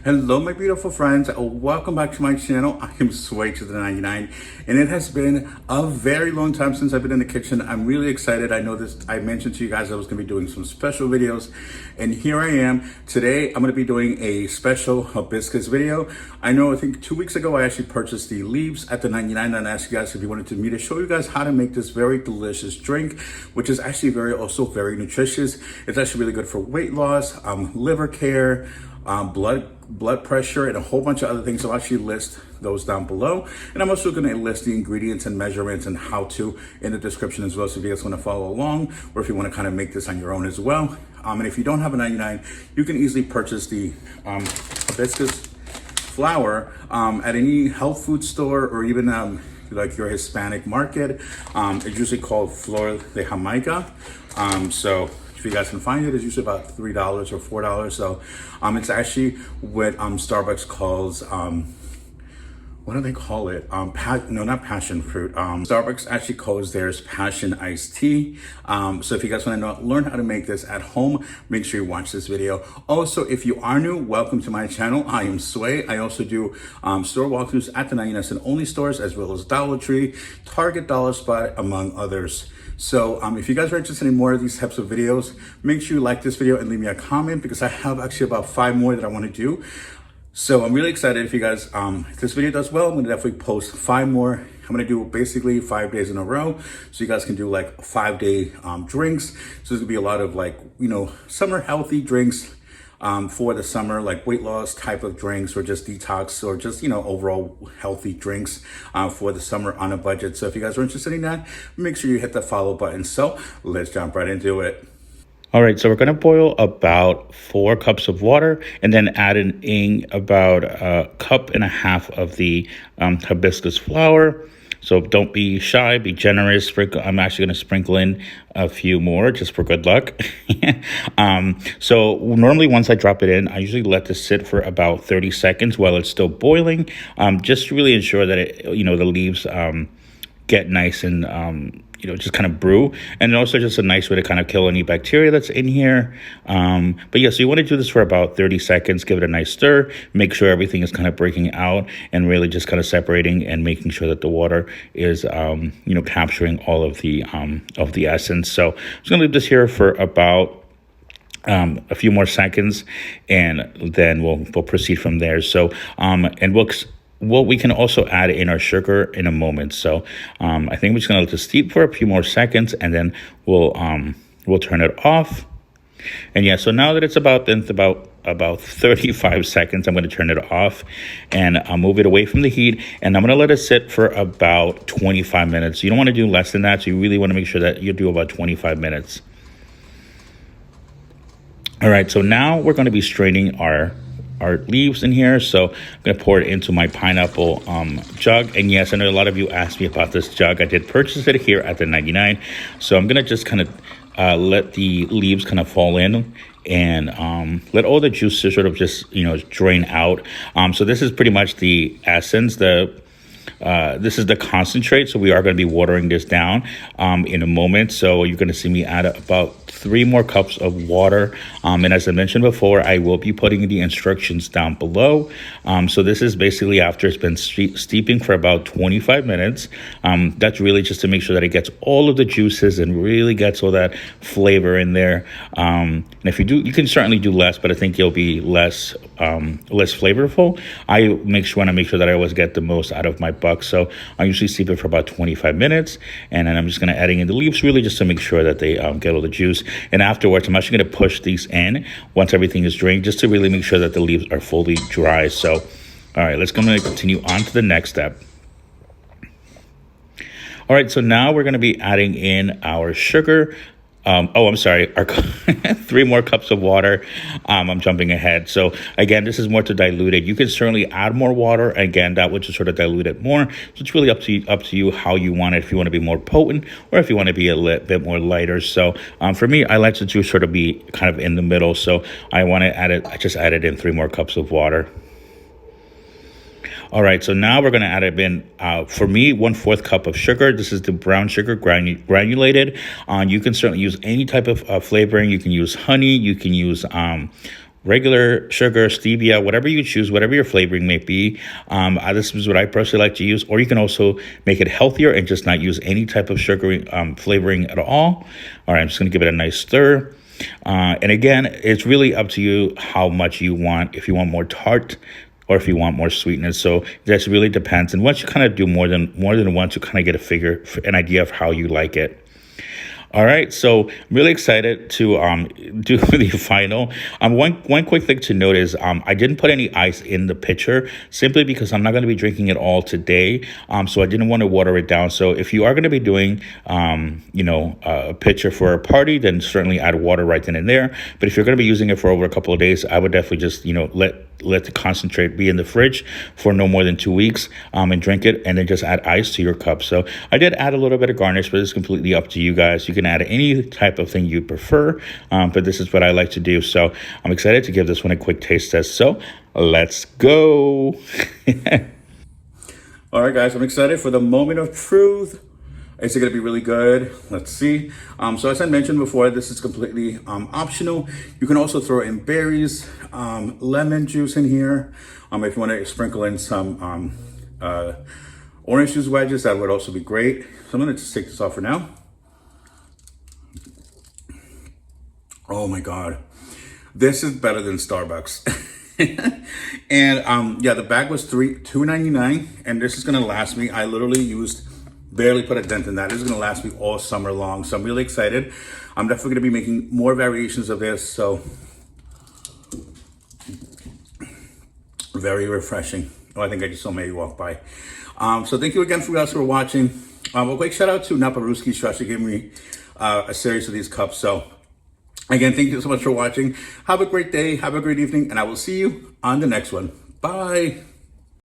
Hello, my beautiful friends. Welcome back to my channel. I am Sway to the 99, and it has been a very long time since I've been in the kitchen. I'm really excited. I know this. I mentioned to you guys I was going to be doing some special videos, and here I am. Today, I'm going to be doing a special hibiscus video. I know, I think 2 weeks ago, I actually purchased the leaves at the 99, and I asked you guys if you wanted me to show you guys how to make this very delicious drink, which is actually also very nutritious. It's actually really good for weight loss, liver care, blood pressure, and a whole bunch of other things. I'll actually list those down below, and I'm also going to list the ingredients and measurements and how to in the description as well, so if you guys want to follow along, or if you want to kind of make this on your own as well. And if you don't have a 99, you can easily purchase the hibiscus flower at any health food store, or even like your Hispanic market. It's usually called Flor de Jamaica. So if you guys can find it, it's usually about $3 or $4. So it's actually what Starbucks calls what do they call it? No, not passion fruit. Starbucks actually calls theirs passion iced tea. So if you guys want to learn how to make this at home, make sure you watch this video. Also, if you are new, welcome to my channel. I am Sway. I also do store walkthroughs at the 99 cent only stores, as well as Dollar Tree, Target, Dollar Spot, among others. So if you guys are interested in more of these types of videos, make sure you like this video and leave me a comment, because I have actually about 5 more that I want to do. So I'm really excited. If you guys, if this video does well, I'm gonna definitely post 5 more. I'm gonna do basically 5 days in a row, so you guys can do like 5-day drinks. So there's gonna be a lot of, like, you know, summer healthy drinks for the summer, like weight loss type of drinks, or just detox, or just, you know, overall healthy drinks for the summer on a budget. So if you guys are interested in that, make sure you hit the follow button. So let's jump right into it. All right, so we're going to boil about 4 cups of water, and then add in about 1.5 cups of the hibiscus flower. So don't be shy, be generous. I'm actually going to sprinkle in a few more just for good luck. So normally once I drop it in, I usually let this sit for about 30 seconds while it's still boiling, just to really ensure that it, you know, the leaves get nice and you know, just kind of brew, and also just a nice way to kind of kill any bacteria that's in here. But yeah, so you want to do this for about 30 seconds, give it a nice stir, make sure everything is kind of breaking out and really just kind of separating and making sure that the water is, you know, capturing all of the essence. So I'm just gonna leave this here for about a few more seconds, and then we'll proceed from there. So, and we can also add in our sugar in a moment. So I think we're just gonna let this steep for a few more seconds, and then we'll turn it off. And yeah, so now that it's about 35 seconds, I'm gonna turn it off, and I'll move it away from the heat, and I'm gonna let it sit for about 25 minutes. You don't wanna do less than that, so you really wanna make sure that you do about 25 minutes. All right, so now we're gonna be straining our leaves in here. So I'm gonna pour it into my pineapple jug. And yes, I know a lot of you asked me about this jug. I did purchase it here at the 99. So I'm gonna just kind of let the leaves kind of fall in, and let all the juices sort of just, you know, drain out. So this is pretty much the essence. This is the concentrate, so we are going to be watering this down in a moment. So you're going to see me add about 3 more cups of water, and as I mentioned before, I will be putting the instructions down below. So this is basically after it's been steeping for about 25 minutes. That's really just to make sure that it gets all of the juices and really gets all that flavor in there. And if you do, you can certainly do less, but I think you'll be less flavorful. I want to make sure that I always get the most out of my buck. So I usually steep it for about 25 minutes, and then I'm just going to adding in the leaves, really just to make sure that they get all the juice. And afterwards, I'm actually going to push these in once everything is drained, just to really make sure that the leaves are fully dry. So, all right, let's continue on to the next step. All right, so now we're going to be adding in our sugar. I'm sorry, our 3 more cups of water. I'm jumping ahead. So again, this is more to dilute it. You can certainly add more water. Again, that would just sort of dilute it more. So it's really up to you how you want it. If you want to be more potent, or if you want to be a little bit more lighter. So for me, I like to do sort of be kind of in the middle. So I want to add it. I just added in 3 more cups of water. All right, so now we're going to add in, for me, 1/4 cup of sugar. This is the brown sugar granulated. You can certainly use any type of flavoring. You can use honey. You can use regular sugar, stevia, whatever you choose, whatever your flavoring may be. This is what I personally like to use, or you can also make it healthier and just not use any type of sugary flavoring at all. All right, I'm just gonna give it a nice stir. And again, it's really up to you how much you want, if you want more tart or if you want more sweetness. So this really depends. And once you kind of do more than once, you kind of get an idea of how you like it. All right, so I'm really excited to do the final. One quick thing to note is I didn't put any ice in the pitcher simply because I'm not going to be drinking it all today. So I didn't want to water it down. So if you are going to be doing, a pitcher for a party, then certainly add water right then and there. But if you're going to be using it for over a couple of days, I would definitely just, let the concentrate be in the fridge for no more than 2 weeks and drink it, and then just add ice to your cup. So I did add a little bit of garnish, but it's completely up to you guys. You can add any type of thing you prefer, but this is what I like to do. So I'm excited to give this one a quick taste test. So let's go. All right, guys, I'm excited for the moment of truth. Is it going to be really good? Let's see. So as I mentioned before, this is completely optional. You can also throw in berries, lemon juice in here. If you want to sprinkle in some orange juice wedges, that would also be great. So I'm going to just take this off for now. Oh my God, this is better than Starbucks. And yeah, the bag was $2.99, and this is going to last me. I literally barely put a dent in that. This is going to last me all summer long. So I'm really excited. I'm definitely going to be making more variations of this. So very refreshing. Oh, I think I just saw Mary walk by. So thank you again for guys for watching. A quick shout out to Naparuski Trust for giving me a series of these cups. So again, thank you so much for watching. Have a great day. Have a great evening. And I will see you on the next one. Bye.